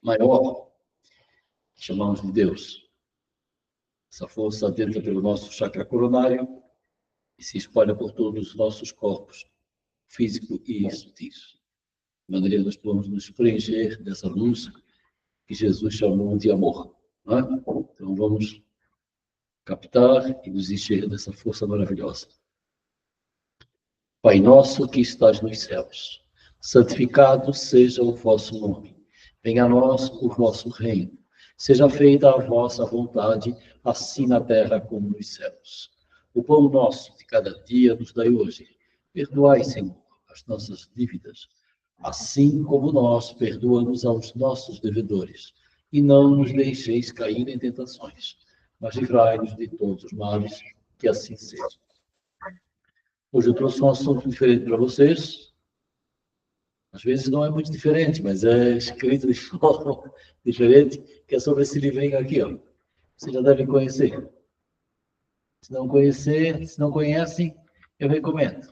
maior, que chamamos de Deus. Essa força entra pelo nosso chakra coronário e se espalha por todos os nossos corpos, físico e sutis. De maneira que nós podemos nos preencher dessa luz que Jesus chamou de amor. Não é? Então vamos captar e nos encher dessa força maravilhosa. Pai nosso que estás nos céus, santificado seja o vosso nome. Venha a nós o vosso reino. Seja feita a vossa vontade, assim na terra como nos céus. O pão nosso de cada dia nos dai hoje. Perdoai, Senhor, as nossas dívidas, assim como nós perdoamos aos nossos devedores. E não nos deixeis cair em tentações, mas livrai-nos de todos os males, que assim seja. Hoje eu trouxe um assunto diferente para vocês. Às vezes não é muito diferente, mas é escrito de forma diferente, que é sobre esse livrinho aqui, ó. Vocês já devem conhecer. Se não conhecem, eu recomendo.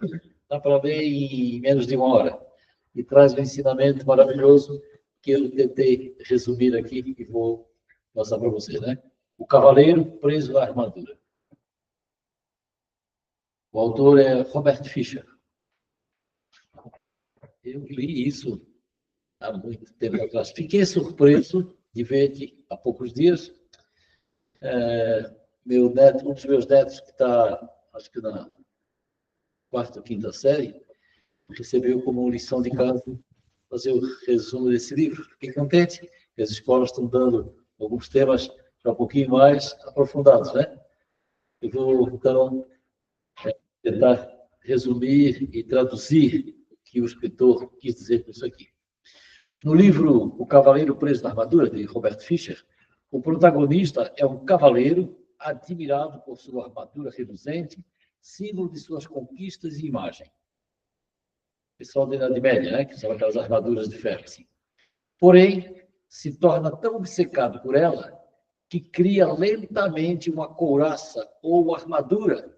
Dá para ler em menos de 1 hora. E traz um ensinamento maravilhoso que eu tentei resumir aqui e vou mostrar para vocês, né? O cavaleiro preso à armadura. O autor é Robert Fisher. Eu li isso há muito tempo atrás. Fiquei surpreso de ver que, há poucos dias, meu neto, um dos meus netos, que está, acho que na 4ª ou 5ª série, recebeu como lição de casa fazer o resumo desse livro. Fiquei contente que as escolas estão dando alguns temas já um pouquinho mais aprofundados, né? Eu vou, então, tentar resumir e traduzir o que o escritor quis dizer com isso aqui. No livro O Cavaleiro Preso na Armadura, de Robert Fisher, o protagonista é um cavaleiro admirado por sua armadura reluzente, símbolo de suas conquistas e imagem. Pessoal da Idade Média, né? Que são aquelas armaduras de ferro, assim. Porém, se torna tão obcecado por ela que cria lentamente uma couraça ou armadura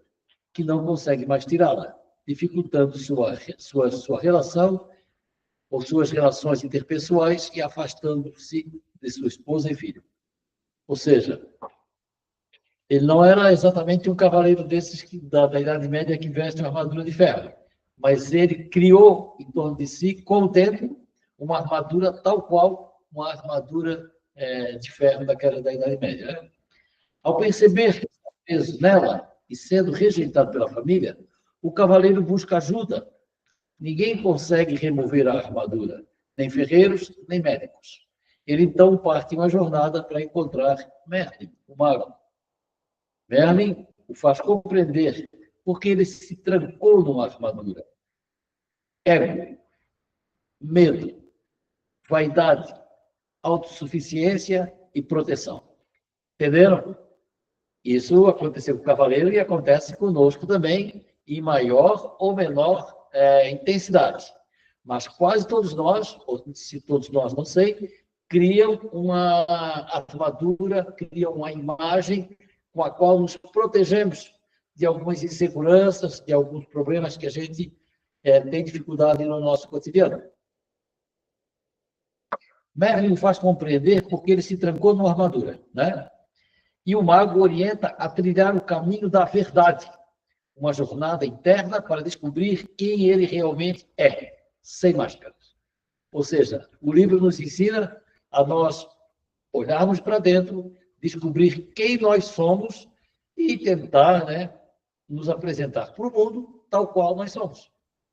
que não consegue mais tirá-la, dificultando sua relação ou suas relações interpessoais e afastando-se de sua esposa e filho. Ou seja, ele não era exatamente um cavaleiro desses da Idade Média que veste uma armadura de ferro, mas ele criou em torno de si, com o tempo, uma armadura tal qual uma armadura de ferro daquela da Idade Média. Né? Ao perceber que está preso nela e sendo rejeitado pela família, o cavaleiro busca ajuda. Ninguém consegue remover a armadura, nem ferreiros, nem médicos. Ele então parte em uma jornada para encontrar Merlin, o mago. Merlin o faz compreender porque ele se trancou numa armadura. Ego, medo, vaidade, autossuficiência e proteção. Entenderam? Isso aconteceu com o cavaleiro e acontece conosco também, em maior ou menor intensidade. Mas quase todos nós, ou se todos nós, não sei, criam uma armadura, criam uma imagem com a qual nos protegemos de algumas inseguranças, de alguns problemas que a gente tem dificuldade no nosso cotidiano. Merlin o faz compreender porque ele se trancou numa armadura, né? E o mago orienta a trilhar o caminho da verdade, uma jornada interna para descobrir quem ele realmente é, sem máscaras. Ou seja, o livro nos ensina a nós olharmos para dentro, descobrir quem nós somos e tentar, né, nos apresentar para o mundo tal qual nós somos,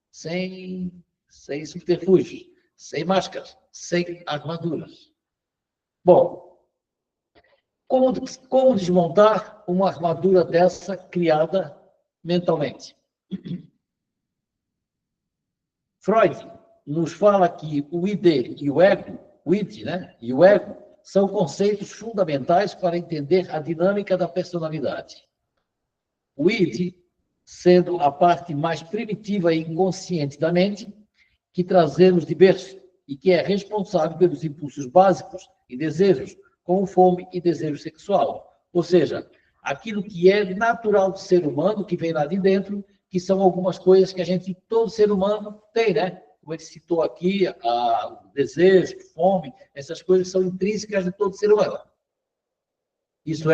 sem subterfúgios, sem máscaras, sem armaduras. Bom, como desmontar uma armadura dessa criada mentalmente? Freud nos fala que o id e o ego, o id, né, e o ego são conceitos fundamentais para entender a dinâmica da personalidade. O id, sendo a parte mais primitiva e inconsciente da mente, que trazemos de berço e que é responsável pelos impulsos básicos e desejos, como fome e desejo sexual. Ou seja, aquilo que é natural do ser humano, que vem lá de dentro, que são algumas coisas que todo ser humano tem, né? como ele citou aqui, o desejo, fome, essas coisas são intrínsecas de todo ser humano. Isso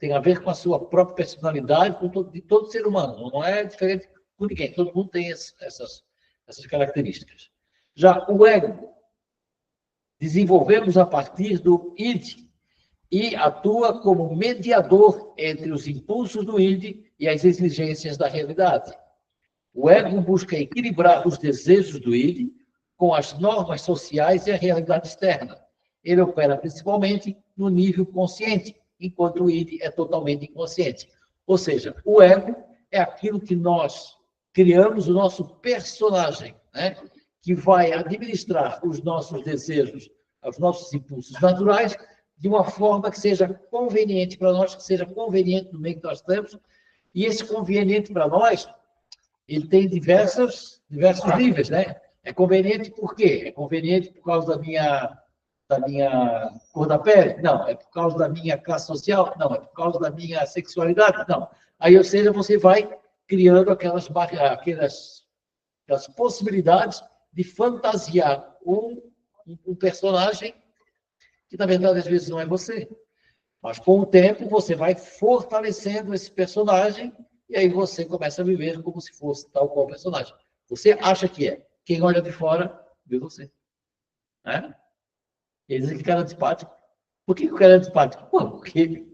tem a ver com a sua própria personalidade, de todo ser humano. Não é diferente com ninguém. Todo mundo tem essas características. Já o ego, desenvolvemos a partir do id e atua como mediador entre os impulsos do id e as exigências da realidade. O ego busca equilibrar os desejos do id com as normas sociais e a realidade externa. Ele opera principalmente no nível consciente, enquanto o id é totalmente inconsciente. Ou seja, o ego é aquilo que nós criamos, o nosso personagem, né? Que vai administrar os nossos desejos, os nossos impulsos naturais, de uma forma que seja conveniente para nós, que seja conveniente no meio que nós estamos. E esse conveniente para nós, ele tem diversos níveis, né? É conveniente por quê? É conveniente por causa da minha cor da pele? Não. É por causa da minha classe social? Não. É por causa da minha sexualidade? Não. Aí, ou seja, você vai criando aquelas possibilidades de fantasiar um personagem que, na verdade, às vezes não é você. Mas, com o tempo, você vai fortalecendo esse personagem e aí você começa a viver como se fosse tal qual personagem. Você acha que é. Quem olha de fora, vê você. Né? Ele diz que o cara é antipático. Por que o cara é antipático? Pô, porque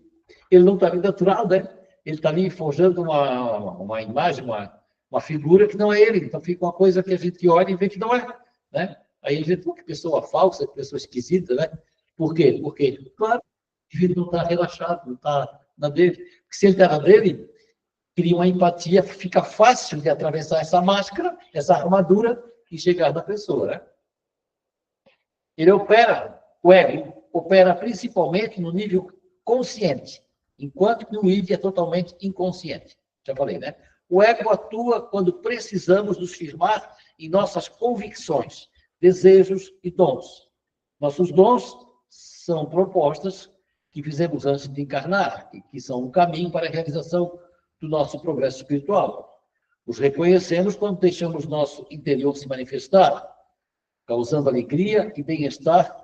ele não está ali natural, né? Ele está ali forjando uma imagem, uma figura que não é ele. Então fica uma coisa que a gente olha e vê que não é. Né? Aí a gente, que pessoa falsa, que pessoa esquisita, né? Por quê? Porque, claro, ele não está relaxado, não está na dele. Porque se ele está na dele, cria uma empatia, fica fácil de atravessar essa máscara, essa armadura e chegar na pessoa, né? O ego opera principalmente no nível consciente, enquanto que o id é totalmente inconsciente. Já falei, né? O ego atua quando precisamos nos firmar em nossas convicções, desejos e dons. Nossos dons são propostas que fizemos antes de encarnar e que são um caminho para a realização do nosso progresso espiritual. Os reconhecemos quando deixamos nosso interior se manifestar, causando alegria e bem-estar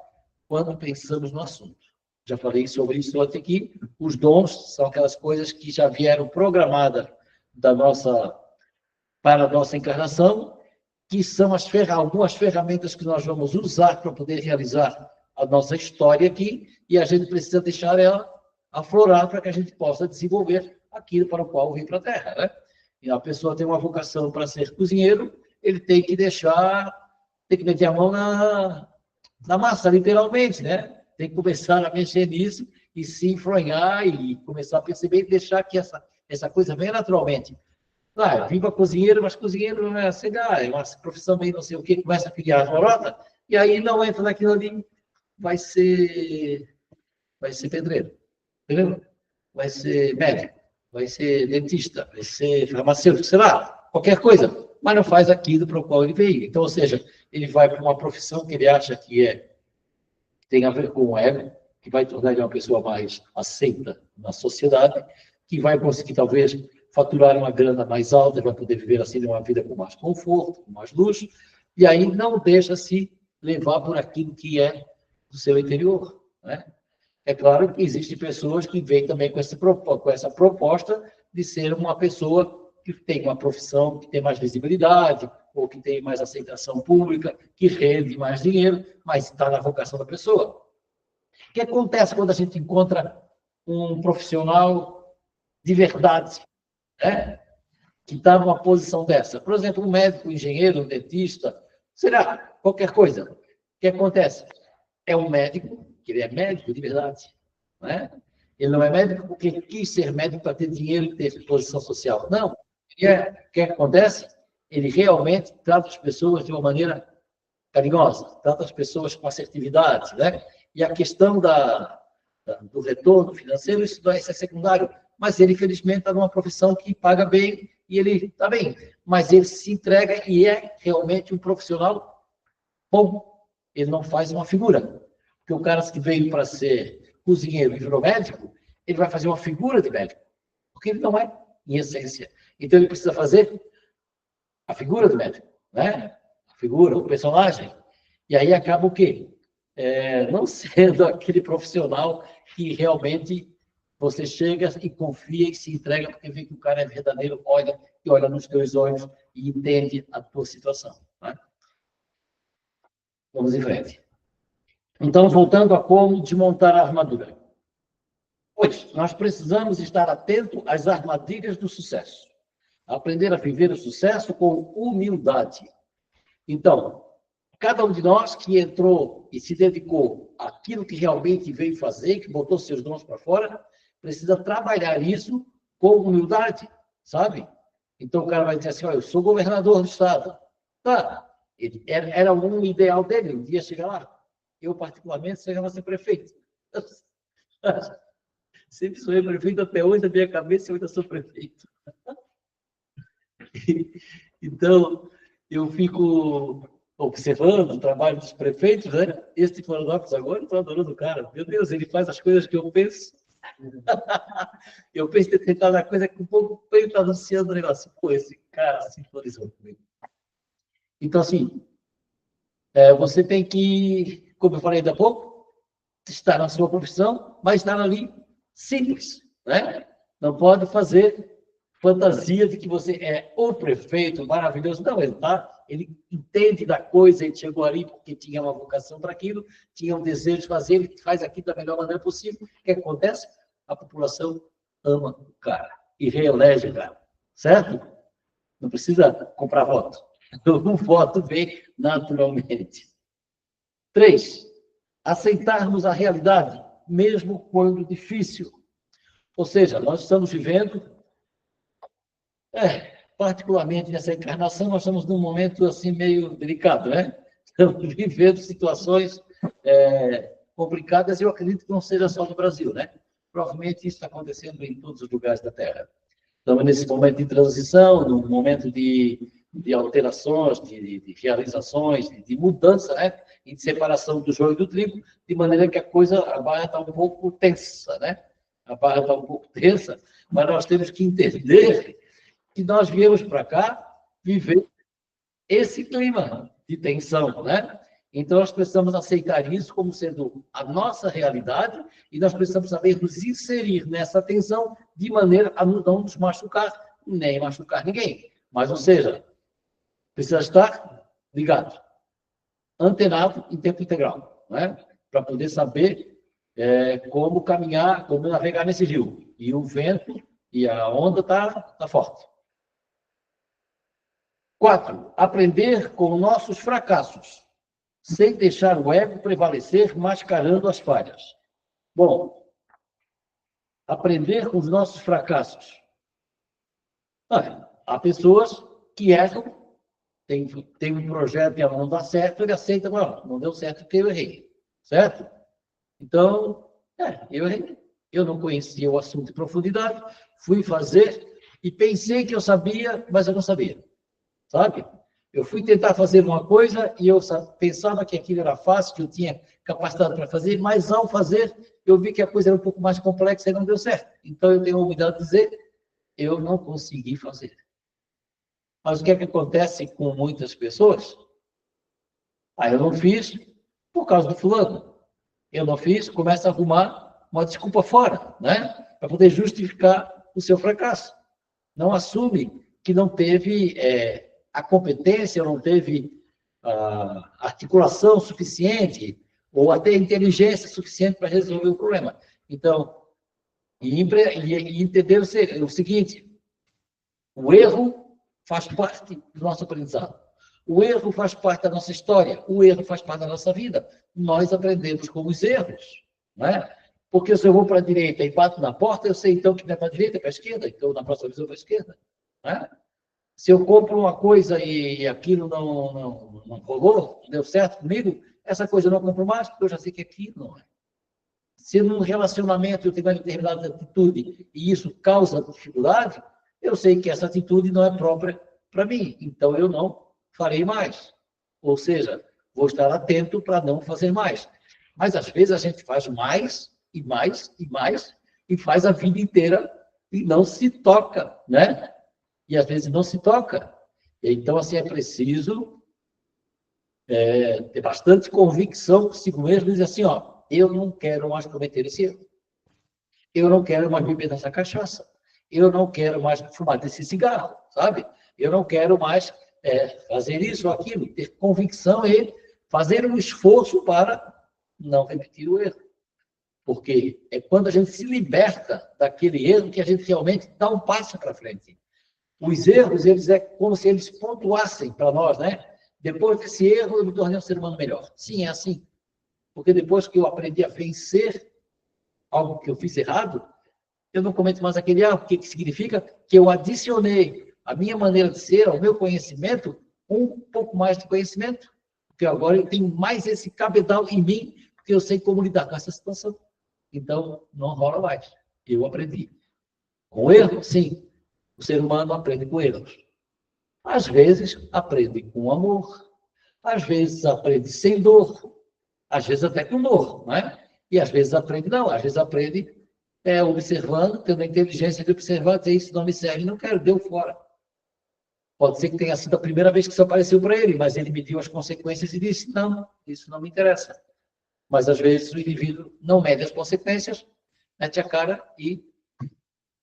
quando pensamos no assunto. Já falei sobre isso até aqui. Os dons são aquelas coisas que já vieram programadas para a nossa encarnação, que são algumas ferramentas que nós vamos usar para poder realizar a nossa história aqui, e a gente precisa deixar ela aflorar para que a gente possa desenvolver aquilo para o qual veio para a Terra, né? E a pessoa tem uma vocação para ser cozinheiro, ele tem que meter a mão na massa, literalmente, né? Tem que começar a mexer nisso e se enfronhar e começar a perceber e deixar que essa coisa venha naturalmente. Eu vim para cozinheiro, mas cozinheiro não é, sei lá, é uma profissão meio não sei o que, começa a criar a lorota, e aí não entra naquilo ali, vai ser pedreiro, entendeu? Vai ser médico, vai ser dentista, vai ser farmacêutico, sei lá, qualquer coisa, mas não faz aquilo para o qual ele veio. Então, ou seja, ele vai para uma profissão que ele acha que tem a ver com o ego, que vai tornar ele uma pessoa mais aceita na sociedade, que vai conseguir, talvez, faturar uma grana mais alta, vai poder viver assim uma vida com mais conforto, com mais luxo, e aí não deixa-se levar por aquilo que é do seu interior, né? É claro que existem pessoas que vêm também com essa proposta de ser uma pessoa que tem uma profissão que tem mais visibilidade, ou que tem mais aceitação pública, que rende mais dinheiro, mas está na vocação da pessoa. O que acontece quando a gente encontra um profissional de verdade, né? Que está numa posição dessa? Por exemplo, um médico, um engenheiro, um dentista, será qualquer coisa. O que acontece? É um médico, que ele é médico de verdade, né? Ele não é médico porque quis ser médico para ter dinheiro e ter posição social. Não. O que acontece? Ele realmente trata as pessoas de uma maneira carinhosa, trata as pessoas com assertividade, né? E a questão do retorno financeiro, isso é secundário. Mas ele, infelizmente, está numa profissão que paga bem e ele está bem. Mas ele se entrega e é realmente um profissional bom. Ele não faz uma figura. Porque o cara que veio para ser cozinheiro e virou médico, ele vai fazer uma figura de médico. Porque ele não é, em essência. Então, ele precisa fazer a figura do médico. né? A figura, o personagem. E aí acaba o quê? Não sendo aquele profissional que realmente você chega e confia e se entrega porque vê que o cara é verdadeiro, olha nos teus olhos e entende a tua situação. Né? Vamos em frente. Então, voltando a como desmontar a armadura. Pois, nós precisamos estar atento às armadilhas do sucesso. Aprender a viver o sucesso com humildade. Então, cada um de nós que entrou e se dedicou àquilo que realmente veio fazer, que botou seus dons para fora, precisa trabalhar isso com humildade, sabe? Então, o cara vai dizer assim, olha, eu sou governador do estado. Tá, era um ideal dele, um dia chegar lá. Eu, particularmente, chegava a ser prefeito. Sempre sou prefeito, até hoje, na minha cabeça, eu ainda sou prefeito. Então, eu fico observando o trabalho dos prefeitos, né? Este de Florianópolis agora, eu estou adorando o cara. Meu Deus, ele faz as coisas que eu penso. Eu penso em tentar uma coisa que um pouco ele está anunciando o negócio. Pô, esse cara sintonizou comigo. Então, assim, você tem que, como eu falei ainda há pouco, estar na sua profissão, mas estar ali simples, né? Não pode fazer fantasia de que você é o prefeito maravilhoso. Não, ele entende da coisa, ele chegou ali porque tinha uma vocação para aquilo, tinha um desejo de fazer, ele faz aquilo da melhor maneira possível. O que acontece? A população ama o cara e reelege o cara, certo? Não precisa comprar voto. O voto vem naturalmente. 3, aceitarmos a realidade, mesmo quando difícil. Ou seja, nós estamos vivendo, particularmente nessa encarnação, nós estamos num momento assim meio delicado, né? Estamos vivendo situações complicadas, e eu acredito que não seja só no Brasil, né? Provavelmente isso está acontecendo em todos os lugares da Terra. Estamos nesse momento de transição, num momento de alterações, de realizações, de mudança, né? E de separação do joio e do trigo, de maneira que a barra está um pouco tensa, né? A barra está um pouco tensa, mas nós temos que entender que nós viemos para cá viver esse clima de tensão, né? Então, nós precisamos aceitar isso como sendo a nossa realidade e nós precisamos saber nos inserir nessa tensão de maneira a não nos machucar, nem machucar ninguém. Mas, ou seja, precisa estar ligado, antenado em tempo integral, né? Para poder saber como caminhar, como navegar nesse rio. E o vento e a onda tá forte. 4, aprender com nossos fracassos, sem deixar o ego prevalecer, mascarando as falhas. Bom, aprender com os nossos fracassos. Há pessoas que erram, tem um projeto e ela não dá certo, ele aceita, não deu certo porque eu errei, certo? Então, eu errei. Eu não conhecia o assunto em profundidade, fui fazer e pensei que eu sabia, mas eu não sabia. Sabe? Eu fui tentar fazer uma coisa e eu pensava que aquilo era fácil, que eu tinha capacidade para fazer, mas ao fazer, eu vi que a coisa era um pouco mais complexa e não deu certo. Então, eu tenho a humildade de dizer, eu não consegui fazer. Mas o que é que acontece com muitas pessoas? Eu não fiz por causa do fulano. Eu não fiz, começa a arrumar uma desculpa fora, né? Para poder justificar o seu fracasso. Não assume que não teve a competência, não teve a articulação suficiente ou até inteligência suficiente para resolver o problema. Então, e entender o seguinte, o erro faz parte do nosso aprendizado. O erro faz parte da nossa história. O erro faz parte da nossa vida. Nós aprendemos com os erros, né? Porque se eu vou para a direita e bato na porta, eu sei então que não é para a direita, é para a esquerda. Então, na próxima vez eu vou para a esquerda, né? Se eu compro uma coisa e aquilo não rolou, não deu certo comigo, essa coisa eu não compro mais, porque eu já sei que aquilo não é. Se num relacionamento eu tenho uma determinada atitude e isso causa dificuldade, eu sei que essa atitude não é própria para mim, então eu não farei mais. Ou seja, vou estar atento para não fazer mais. Mas às vezes a gente faz mais e mais e mais e faz a vida inteira e não se toca, né? E às vezes não se toca. Então, assim, é preciso ter bastante convicção consigo mesmo e dizer assim, ó, eu não quero mais cometer esse erro. Eu não quero mais beber dessa cachaça. Eu não quero mais fumar desse cigarro, sabe? Eu não quero mais fazer isso ou aquilo. Ter convicção e fazer um esforço para não repetir o erro. Porque é quando a gente se liberta daquele erro que a gente realmente dá um passo para frente. Os erros, eles é como se eles pontuassem para nós, né? Depois desse erro, eu me tornei um ser humano melhor. Sim, é assim. Porque depois que eu aprendi a vencer algo que eu fiz errado, eu não cometo mais aquele erro. O que significa? Que eu adicionei a minha maneira de ser, ao meu conhecimento, um pouco mais de conhecimento. Porque agora eu tenho mais esse cabedal em mim, porque eu sei como lidar com essa situação. Então, não rola mais. Eu aprendi. Com erro, sim. O ser humano aprende com erros. Às vezes, aprende com amor. Às vezes, aprende sem dor. Às vezes, até com dor, não é? E às vezes, aprende não. Às vezes, aprende observando, tendo a inteligência de observar, dizer isso não me serve, não quero, deu fora. Pode ser que tenha sido a primeira vez que isso apareceu para ele, mas ele mediu as consequências e disse, não, isso não me interessa. Mas, às vezes, o indivíduo não mede as consequências, mete a cara e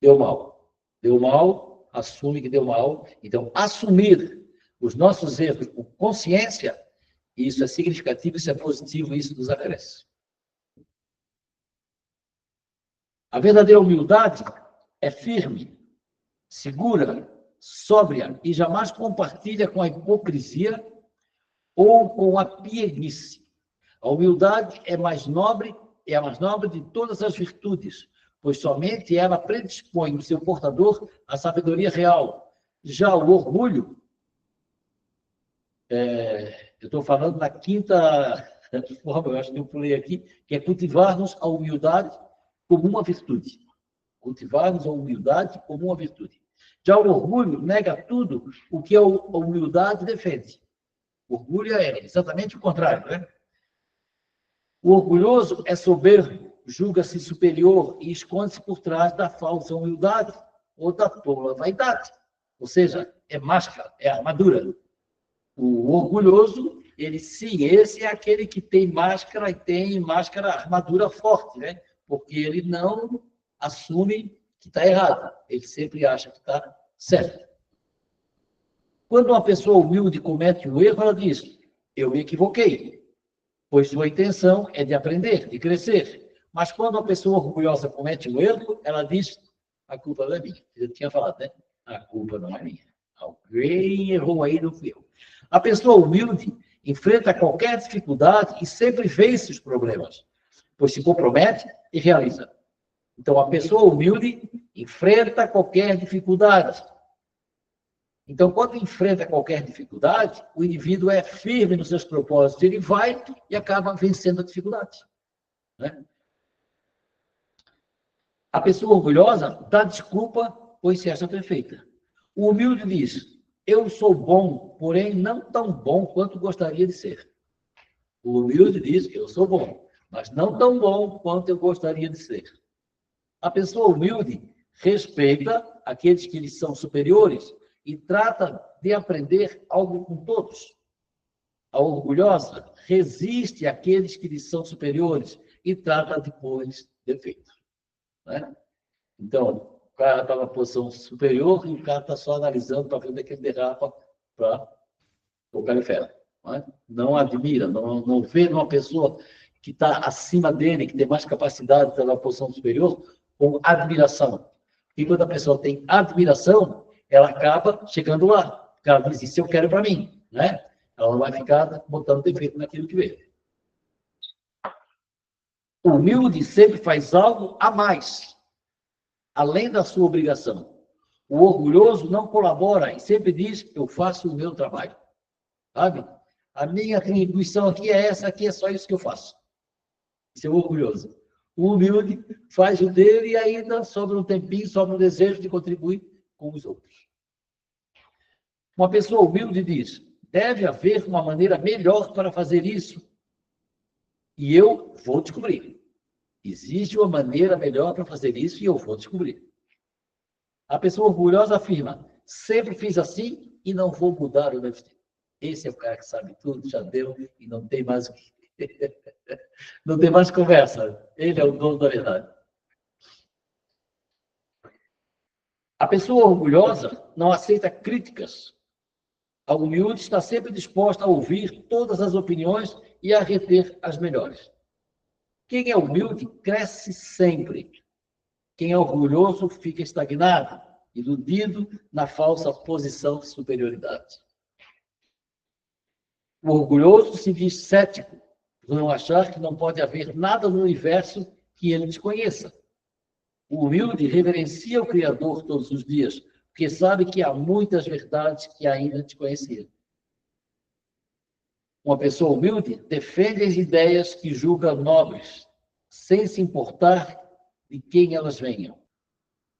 deu mal. Deu mal, assume que deu mal. Então, assumir os nossos erros com consciência, isso é significativo, isso é positivo, isso nos agradece. A verdadeira humildade é firme, segura, sóbria e jamais compartilha com a hipocrisia ou com a pieguice. A humildade é a mais nobre de todas as virtudes, pois somente ela predispõe o seu portador à sabedoria real. Já o orgulho, eu estou falando na quinta forma, eu acho que eu pulei aqui, que é cultivar-nos a humildade como uma virtude. Cultivar-nos a humildade como uma virtude. Já o orgulho nega tudo o que a humildade defende. O orgulho é exatamente o contrário, né? O orgulhoso é soberbo, julga-se superior e esconde-se por trás da falsa humildade ou da tola vaidade. Ou seja, é máscara, é armadura. O orgulhoso, esse é aquele que tem máscara e tem máscara, armadura forte, né? Porque ele não assume que está errado. Ele sempre acha que está certo. Quando uma pessoa humilde comete um erro, ela diz, eu me equivoquei, pois sua intenção é de aprender, de crescer. Mas quando a pessoa orgulhosa comete um erro, ela diz, a culpa não é minha. Eu tinha falado, né? A culpa não é minha. Alguém errou aí, não fui eu. A pessoa humilde enfrenta qualquer dificuldade e sempre vence os problemas, pois se compromete e realiza. Então, a pessoa humilde enfrenta qualquer dificuldade. Então, quando enfrenta qualquer dificuldade, o indivíduo é firme nos seus propósitos, ele vai e acaba vencendo a dificuldade. Né? A pessoa orgulhosa dá desculpa, pois se acha perfeita. O humilde diz, eu sou bom, porém não tão bom quanto gostaria de ser. O humilde diz, eu sou bom, mas não tão bom quanto eu gostaria de ser. A pessoa humilde respeita aqueles que lhe são superiores e trata de aprender algo com todos. A orgulhosa resiste àqueles que lhe são superiores e trata de pôr-lhes defeitos. Né? Então, o cara está na posição superior e o cara está só analisando para ver onde é que ele derrapa para colocar em ferro. Não admira, não vê numa pessoa que está acima dele, que tem mais capacidade de estar na posição superior, com admiração. E quando a pessoa tem admiração, ela acaba chegando lá. O cara diz, isso eu quero para mim. Né? Ela não vai ficar botando defeito naquilo que vê. O humilde sempre faz algo a mais, além da sua obrigação. O orgulhoso não colabora e sempre diz, eu faço o meu trabalho. Sabe? A minha atribuição aqui é essa, aqui é só isso que eu faço. Isso é o orgulhoso. O humilde faz o dele e ainda sobra um tempinho, sobra um desejo de contribuir com os outros. Uma pessoa humilde diz, deve haver uma maneira melhor para fazer isso. E eu vou descobrir. Existe uma maneira melhor para fazer isso e eu vou descobrir. A pessoa orgulhosa afirma, sempre fiz assim e não vou mudar o meu destino. Esse é o cara que sabe tudo, já deu e não tem mais o que... não tem mais conversa. Ele é o dono da verdade. A pessoa orgulhosa não aceita críticas. A humilde está sempre disposta a ouvir todas as opiniões e a reter as melhores. Quem é humilde cresce sempre. Quem é orgulhoso fica estagnado, iludido na falsa posição de superioridade. O orgulhoso se diz cético, por não achar que não pode haver nada no universo que ele desconheça. O humilde reverencia o Criador todos os dias, porque sabe que há muitas verdades que ainda desconhecia. Uma pessoa humilde defende as ideias que julga nobres, sem se importar de quem elas venham.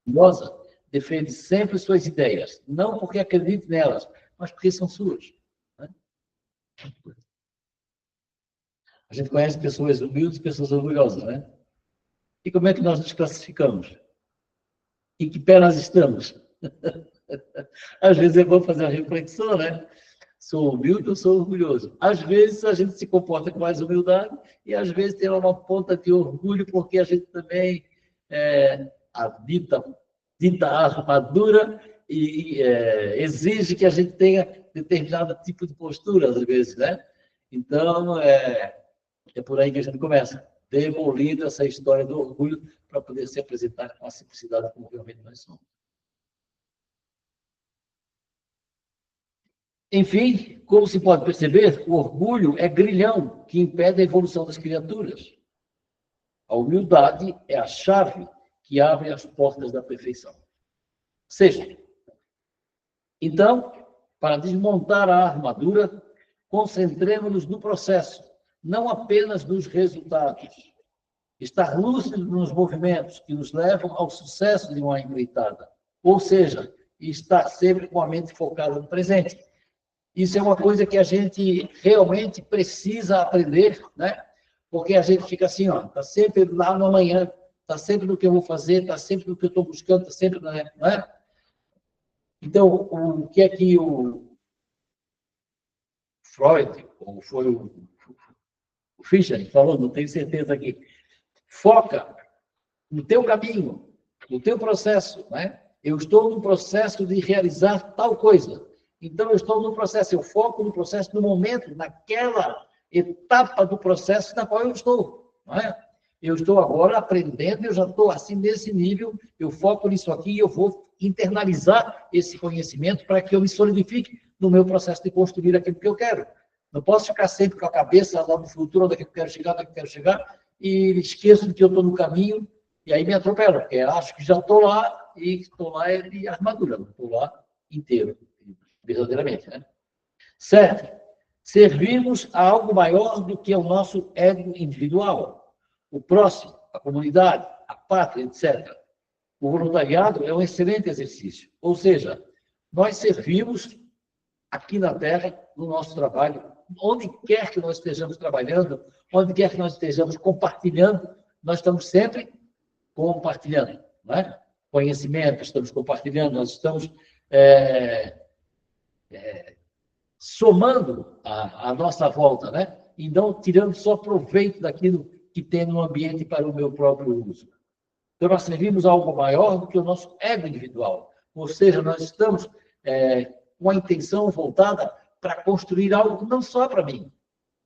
Orgulhosa defende sempre suas ideias, não porque acredite nelas, mas porque são suas. Né? A gente conhece pessoas humildes e pessoas orgulhosas, né? E como é que nós nos classificamos? Em que pé nós estamos? Às vezes é bom fazer uma reflexão, né? Sou humilde ou sou orgulhoso? Às vezes a gente se comporta com mais humildade e às vezes tem uma ponta de orgulho porque a gente também a dita armadura e exige que a gente tenha determinado tipo de postura, às vezes, né? Então, é por aí que a gente começa, demolindo essa história do orgulho para poder se apresentar com a simplicidade como realmente nós somos. Enfim, como se pode perceber, o orgulho é grilhão que impede a evolução das criaturas. A humildade é a chave que abre as portas da perfeição. Sexto, então, para desmontar a armadura, concentremos-nos no processo, não apenas nos resultados. Estar lúcido nos movimentos que nos levam ao sucesso de uma empreitada. Ou seja, estar sempre com a mente focada no presente. Isso é uma coisa que a gente realmente precisa aprender, né? Porque a gente fica assim, ó, está sempre lá no amanhã, está sempre no que eu vou fazer, está sempre no que eu estou buscando, está sempre, não é? Então, o que é que o Freud, ou foi o Fischer, falou, não tenho certeza aqui, foca no teu caminho, no teu processo, né? Eu estou no processo de realizar tal coisa. Então, eu estou no processo, eu foco no processo, no momento, naquela etapa do processo na qual eu estou. Não é? Eu estou agora aprendendo, eu já estou assim nesse nível, eu foco nisso aqui e eu vou internalizar esse conhecimento para que eu me solidifique no meu processo de construir aquilo que eu quero. Não posso ficar sempre com a cabeça lá no futuro, onde é que eu quero chegar, onde é que eu quero chegar, e esqueço de que eu estou no caminho, e aí me atropelo, porque acho que já estou lá, e estou lá de armadura, não estou lá inteiro. Verdadeiramente, né? Certo. Servimos a algo maior do que o nosso ego individual, o próximo, a comunidade, a pátria, etc. O voluntariado é um excelente exercício. Ou seja, nós servimos aqui na Terra, no nosso trabalho, onde quer que nós estejamos trabalhando, onde quer que nós estejamos compartilhando, nós estamos sempre compartilhando, não é? Conhecimento, estamos compartilhando, nós estamos somando a nossa volta, né? E não tirando só proveito daquilo que tem no ambiente para o meu próprio uso. Então, nós servimos algo maior do que o nosso ego individual. Ou seja, nós estamos com a intenção voltada para construir algo não só para mim,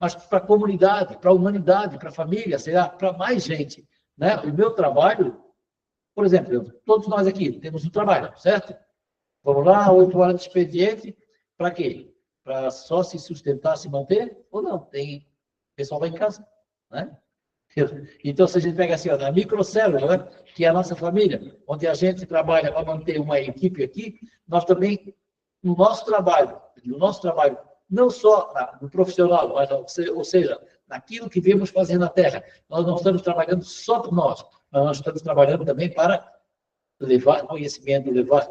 mas para a comunidade, para a humanidade, para a família, será para mais gente, né? O meu trabalho, por exemplo, todos nós aqui temos um trabalho, certo? Vamos lá, 8 horas de expediente, para quê? Para só se sustentar, se manter? Ou não? Tem pessoal lá em casa, né? Então, se a gente pega assim, ó, a microcélula, né, que é a nossa família, onde a gente trabalha para manter uma equipe aqui, nós também, no nosso trabalho, não só no profissional, mas, ou seja, naquilo que viemos fazer na Terra, nós não estamos trabalhando só por nós, mas nós estamos trabalhando também para levar conhecimento, levar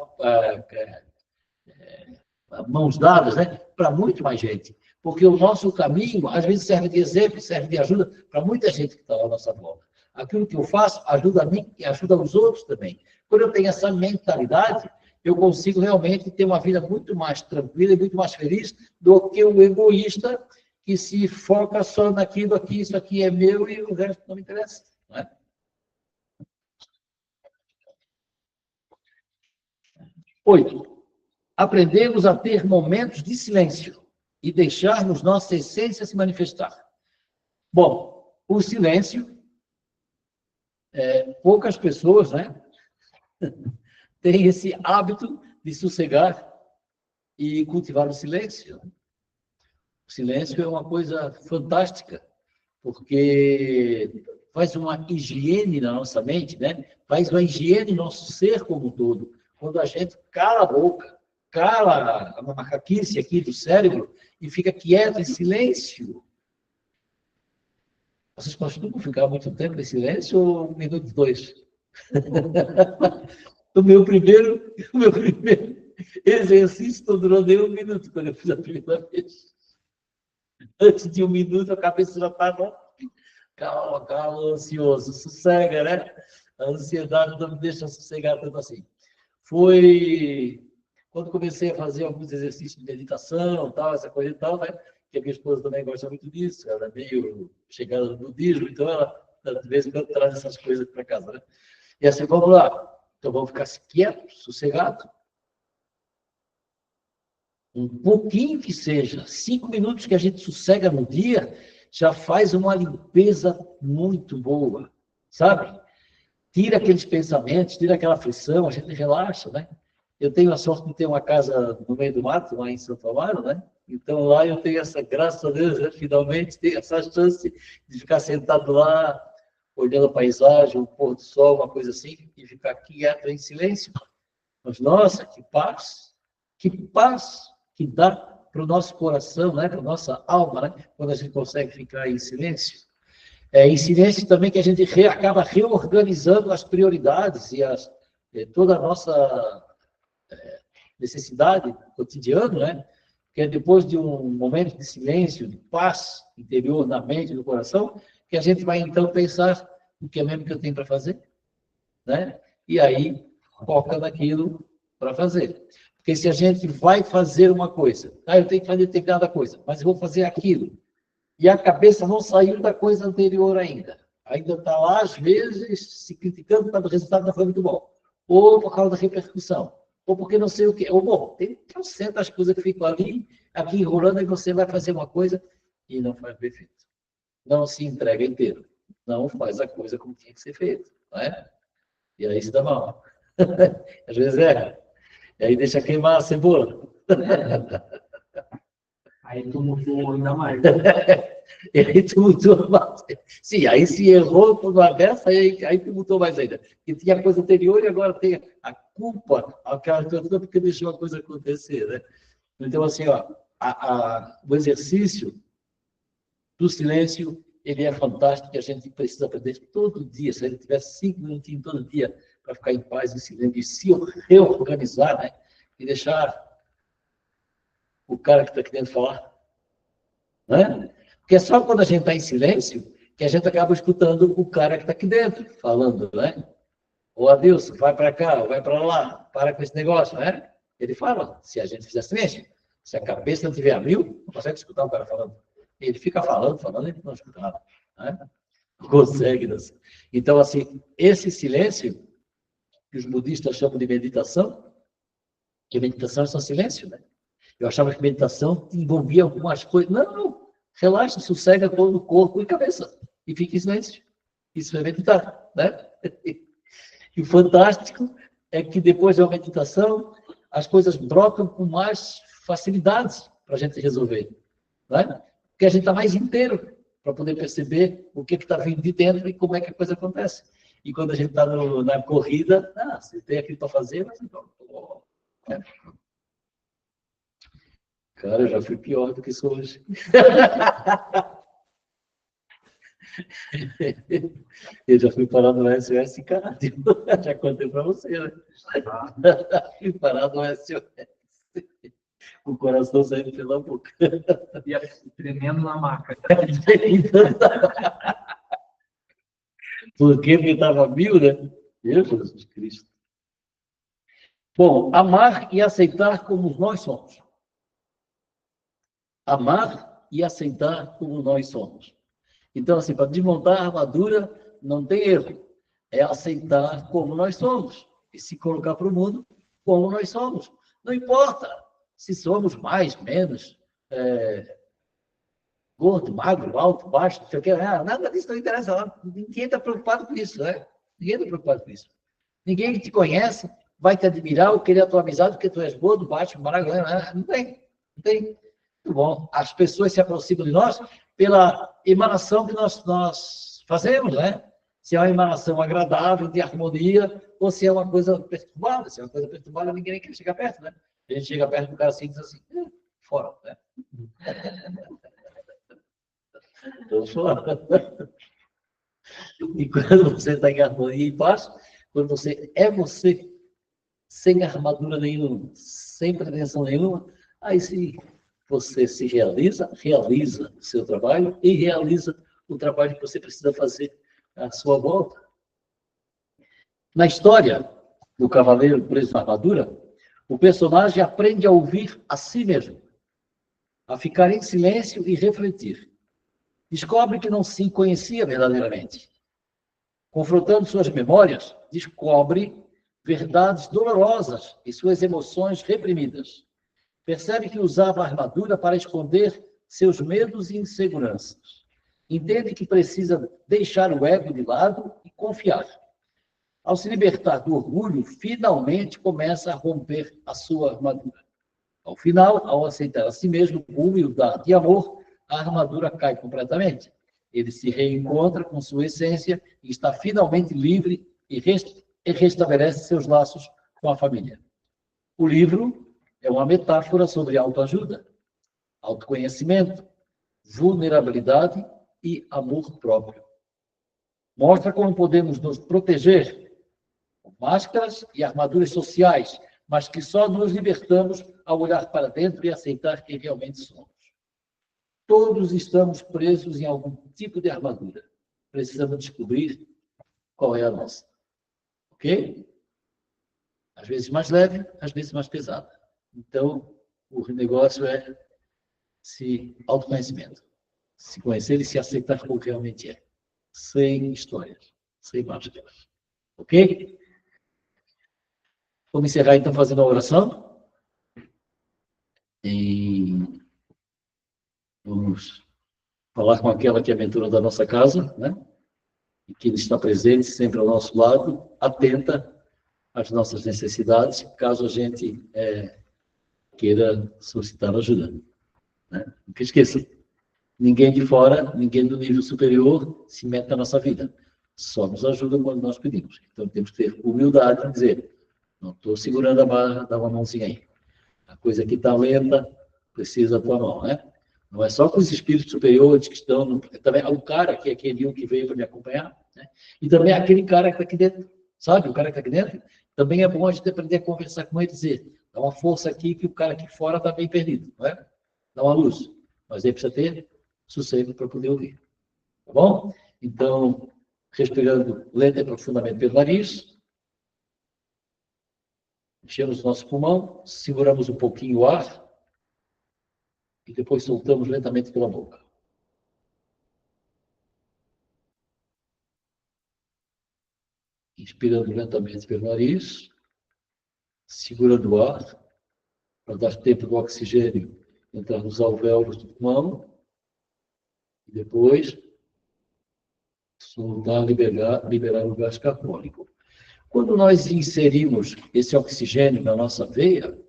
mãos dadas, né, para muito mais gente. Porque o nosso caminho, às vezes, serve de exemplo, serve de ajuda para muita gente que está à nossa volta. Aquilo que eu faço ajuda a mim e ajuda os outros também. Quando eu tenho essa mentalidade, eu consigo realmente ter uma vida muito mais tranquila e muito mais feliz do que o egoísta que se foca só naquilo aqui, isso aqui é meu e o resto não me interessa. Não é? 8. Aprendemos a ter momentos de silêncio e deixarmos nossa essência se manifestar. Bom, o silêncio, poucas pessoas, né, têm esse hábito de sossegar e cultivar o silêncio. O silêncio é uma coisa fantástica, porque faz uma higiene na nossa mente, né? Faz uma higiene no nosso ser como um todo. Quando a gente cala a boca, cala a macaquice aqui do cérebro e fica quieto, em silêncio. Vocês costumam ficar muito tempo em silêncio ou 1 minuto, 2? O meu primeiro exercício não durou nem 1 minuto quando eu fiz a primeira vez. Antes de 1 minuto, a cabeça já estava calma, ansioso, sossega, né? A ansiedade não me deixa sossegar tanto assim. Foi quando comecei a fazer alguns exercícios de meditação, tal, essa coisa e tal, né? Que a minha esposa também gosta muito disso, ela é meio chegada no budismo, então ela, de vez em quando, traz essas coisas para casa, né? E assim, vamos lá. Então, vamos ficar quieto, sossegado. Um pouquinho que seja, 5 minutos que a gente sossega no dia, já faz uma limpeza muito boa, sabe? Tira aqueles pensamentos, tira aquela aflição, a gente relaxa, né? Eu tenho a sorte de ter uma casa no meio do mato, lá em Santo Amaro, né? Então lá eu tenho essa, graças a Deus, né? Finalmente tenho essa chance de ficar sentado lá, olhando a paisagem, o pôr do sol, uma coisa assim, e ficar quieto em silêncio. Mas, nossa, que paz que dá para o nosso coração, né? Para a nossa alma, né? Quando a gente consegue ficar em silêncio. Em silêncio também que a gente acaba reorganizando as prioridades e toda a nossa necessidade cotidiana, né? Que depois de um momento de silêncio, de paz interior na mente, no coração, que a gente vai então pensar o que é mesmo que eu tenho para fazer, né? E aí foca naquilo para fazer. Porque se a gente vai fazer uma coisa, eu tenho que fazer determinada coisa, mas eu vou fazer aquilo, e a cabeça não saiu da coisa anterior ainda. Ainda está lá, às vezes, se criticando por causa do resultado não foi muito bom. Ou por causa da repercussão. Ou porque não sei o quê. Ou, bom, tem certas coisas que ficam ali, aqui enrolando, e você vai fazer uma coisa e não faz bem feito. Não se entrega inteiro. Não faz a coisa como tinha que ser feito. Não é? E aí se dá mal. Às vezes erra. E aí deixa queimar a cebola. Aí tumultuou ainda mais. Ele tumultuou mais. Sim, aí se errou por uma dessa, aí tumultuou mais ainda. E tinha a coisa anterior e agora tem a culpa, aquela coisa porque deixou a coisa acontecer, né? Então, assim, ó, o exercício do silêncio, ele é fantástico e a gente precisa aprender todo dia. Se a gente tivesse 5 minutinhos todo dia para ficar em paz, em silêncio, e se reorganizar, né? E deixar o cara que está querendo falar, né? Porque é só quando a gente está em silêncio que a gente acaba escutando o cara que está aqui dentro falando, né? Ô, Adilson, vai para cá, vai para lá, para com esse negócio, né? Ele fala, se a gente fizer silêncio, se a cabeça não tiver abril, não consegue escutar o cara falando. Ele fica falando, ele não escuta nada, né? Não consegue. Não. Então, assim, esse silêncio, que os budistas chamam de meditação, que meditação é só silêncio, né? Eu achava que meditação envolvia algumas coisas. Não. Relaxa, sossega todo o corpo e cabeça. E fica em silêncio. Isso é meditar, né? E o fantástico é que depois da meditação, as coisas brotam com mais facilidade para a gente resolver, né? Porque a gente está mais inteiro para poder perceber o que está vindo de dentro e como é que a coisa acontece. E quando a gente está na corrida, você tem aquilo para fazer, mas então... É. Cara, eu já fui pior do que sou hoje. Eu já fui parar no SOS, cara. Já contei para você, né? Fui parar no SOS. O coração saindo pela boca. E tremendo na maca. Porque estava 1000, né? Meu Jesus Cristo. Bom, amar e aceitar como nós somos. Amar e aceitar como nós somos. Então, assim, para desmontar a armadura, não tem erro. É aceitar como nós somos. E se colocar para o mundo como nós somos. Não importa se somos mais, menos, gordo, magro, alto, baixo, não sei o que. Nada disso não interessa. Ninguém está preocupado com isso, né? Ninguém está preocupado com isso. Ninguém que te conhece vai te admirar ou querer a tua amizade porque tu és gordo, baixo, magro. Não tem. Não tem. Muito bom. As pessoas se aproximam de nós pela emanação que nós fazemos, né? Se é uma emanação agradável, de harmonia, ou se é uma coisa perturbada. Se é uma coisa perturbada, ninguém quer chegar perto, né? A gente chega perto do cara assim e diz assim, fora, né? Então, fora. E quando você está em harmonia e paz, quando você é você, sem armadura nenhuma, sem pretensão nenhuma, aí sim você se realiza o seu trabalho e realiza o trabalho que você precisa fazer à sua volta. Na história do cavaleiro preso na armadura, o personagem aprende a ouvir a si mesmo, a ficar em silêncio e refletir. Descobre que não se conhecia verdadeiramente. Confrontando suas memórias, descobre verdades dolorosas e suas emoções reprimidas. Percebe que usava a armadura para esconder seus medos e inseguranças. Entende que precisa deixar o ego de lado e confiar. Ao se libertar do orgulho, finalmente começa a romper a sua armadura. Ao final, ao aceitar a si mesmo com humildade e amor, a armadura cai completamente. Ele se reencontra com sua essência e está finalmente livre e restabelece seus laços com a família. O livro é uma metáfora sobre autoajuda, autoconhecimento, vulnerabilidade e amor próprio. Mostra como podemos nos proteger com máscaras e armaduras sociais, mas que só nos libertamos ao olhar para dentro e aceitar quem realmente somos. Todos estamos presos em algum tipo de armadura. Precisamos descobrir qual é a nossa. Ok? Às vezes mais leve, às vezes mais pesada. Então, o negócio é autoconhecimento. Se conhecer e se aceitar como realmente é. Sem histórias, sem máscaras. Ok? Vamos encerrar então fazendo a oração. E vamos falar com aquela que é a mentora da nossa casa, né? E que está presente sempre ao nosso lado, atenta às nossas necessidades, caso a gente queira solicitar ajuda. Né? Nunca esqueça, ninguém de fora, ninguém do nível superior se mete na nossa vida. Só nos ajuda quando nós pedimos. Então temos que ter humildade de dizer, não estou segurando a barra, dá uma mãozinha aí. A coisa aqui está lenta, precisa da tua mão, né? Não é só com os espíritos superiores que estão, também o cara que é aquele que veio para me acompanhar, né? E também aquele cara que está aqui dentro, sabe? O cara que está aqui dentro, também é bom a gente aprender a conversar com ele e dizer, dá uma força aqui que o cara aqui fora está bem perdido, não é? Dá uma luz. Mas aí precisa ter sossego para poder ouvir. Tá bom? Então, respirando lenta e profundamente pelo nariz, enchemos o nosso pulmão, seguramos um pouquinho o ar e depois soltamos lentamente pela boca. Inspirando lentamente pelo nariz, segurando o ar, para dar tempo do oxigênio entrar nos alvéolos do pulmão, e depois soltar, liberar o gás carbônico. Quando nós inserimos esse oxigênio na nossa veia,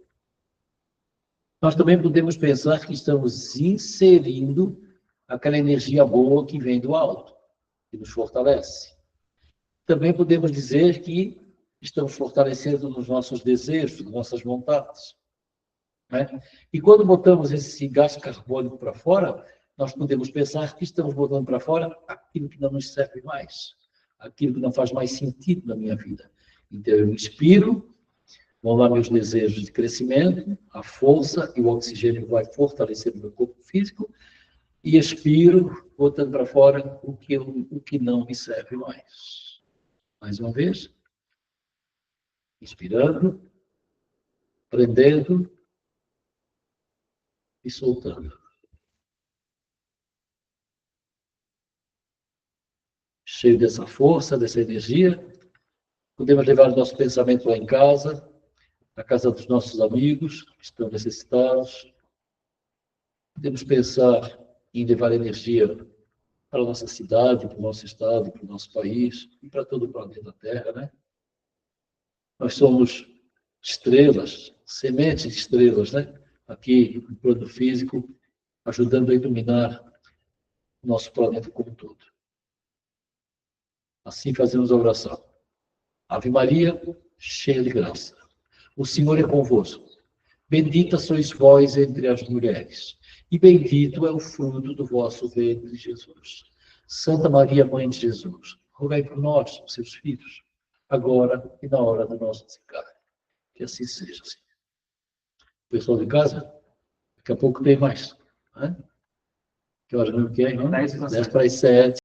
nós também podemos pensar que estamos inserindo aquela energia boa que vem do alto, que nos fortalece. Também podemos dizer que estamos fortalecendo nos nossos desejos, nas nossas vontades. Né? E quando botamos esse gás carbônico para fora, nós podemos pensar que estamos botando para fora aquilo que não nos serve mais, aquilo que não faz mais sentido na minha vida. Então, eu inspiro, vão lá meus desejos de crescimento, a força e o oxigênio vai fortalecer o meu corpo físico, e expiro, botando para fora o que não me serve mais. Mais uma vez. Inspirando. prendendo e soltando. Cheio dessa força, dessa energia, podemos levar nosso pensamento lá em casa, na casa dos nossos amigos que estão necessitados. Podemos pensar em levar energia para a nossa cidade, para o nosso estado, para o nosso país e para todo o planeta Terra, né? Nós somos estrelas, sementes de estrelas, né? Aqui no plano físico, ajudando a iluminar o nosso planeta como um todo. Assim fazemos a oração. Ave Maria, cheia de graça. O Senhor é convosco. Bendita sois vós entre as mulheres, e bendito é o fruto do vosso ventre, Jesus. Santa Maria, Mãe de Jesus, rogai por nós, seus filhos, agora e na hora da nossa desencarne. Que assim seja. Pessoal de casa, daqui a pouco tem mais. Né? Que horas não quer? 10 para 10 para as 7.